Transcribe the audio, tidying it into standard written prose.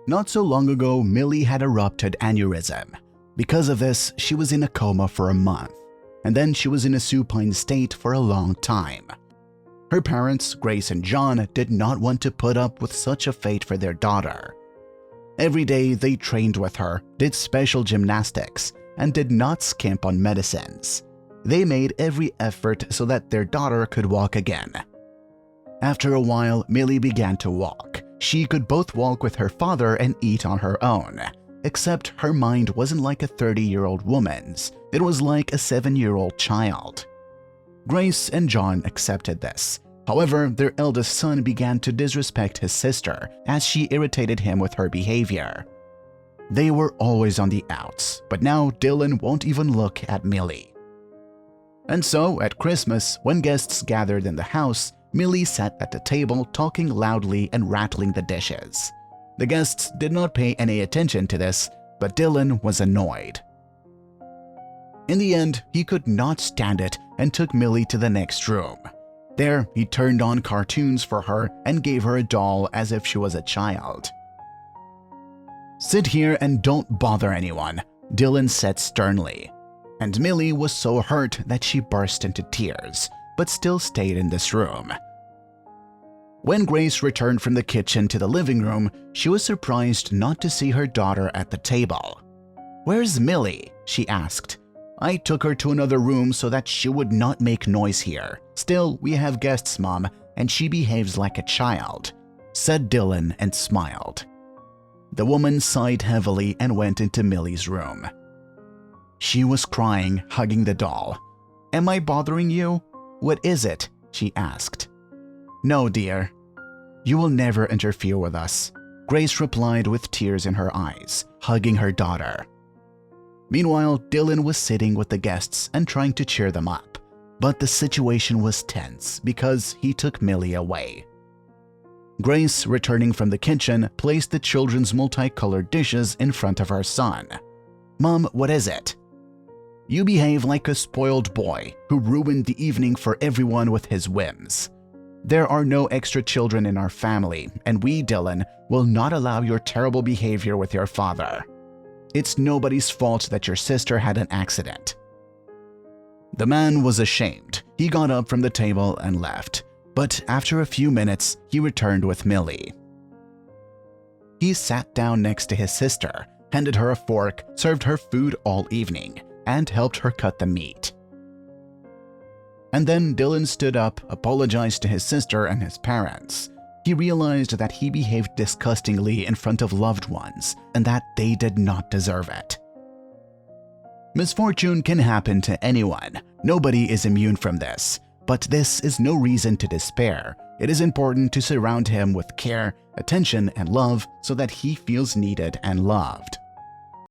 Not so long ago, Millie had a ruptured aneurysm. Because of this, she was in a coma for a month, and then she was in a supine state for a long time. Her parents, Grace and John, did not want to put up with such a fate for their daughter. Every day they trained with her, did special gymnastics, and did not skimp on medicines. They made every effort so that their daughter could walk again. After a while, Millie began to walk. She could both walk with her father and eat on her own. Except her mind wasn't like a 30-year-old woman's. It was like a 7-year-old child. Grace and John accepted this. However, their eldest son began to disrespect his sister as she irritated him with her behavior. They were always on the outs, but now Dylan won't even look at Millie. And so, at Christmas, when guests gathered in the house, Millie sat at the table talking loudly and rattling the dishes. The guests did not pay any attention to this, but Dylan was annoyed. In the end, he could not stand it and took Millie to the next room. There, he turned on cartoons for her and gave her a doll as if she was a child. "Sit here and don't bother anyone," Dylan said sternly. And Millie was so hurt that she burst into tears, but still stayed in this room. When Grace returned from the kitchen to the living room, she was surprised not to see her daughter at the table. "Where's Millie?" she asked. "I took her to another room so that she would not make noise here. Still, we have guests, Mom, and she behaves like a child," said Dylan and smiled. The woman sighed heavily and went into Millie's room. She was crying, hugging the doll. "Am I bothering you? What is it?" she asked. "No, dear. You will never interfere with us," Grace replied with tears in her eyes, hugging her daughter. Meanwhile, Dylan was sitting with the guests and trying to cheer them up, but the situation was tense because he took Millie away. Grace, returning from the kitchen, placed the children's multicolored dishes in front of her son. "Mom, what is it?" "You behave like a spoiled boy who ruined the evening for everyone with his whims. There are no extra children in our family, and we, Dylan, will not allow your terrible behavior with your father. It's nobody's fault that your sister had an accident." The man was ashamed. He got up from the table and left, but after a few minutes, he returned with Millie. He sat down next to his sister, handed her a fork, served her food all evening, and helped her cut the meat. And then Dylan stood up, apologized to his sister and his parents. He realized that he behaved disgustingly in front of loved ones and that they did not deserve it. Misfortune can happen to anyone. Nobody is immune from this. But this is no reason to despair. It is important to surround him with care, attention, and love so that he feels needed and loved.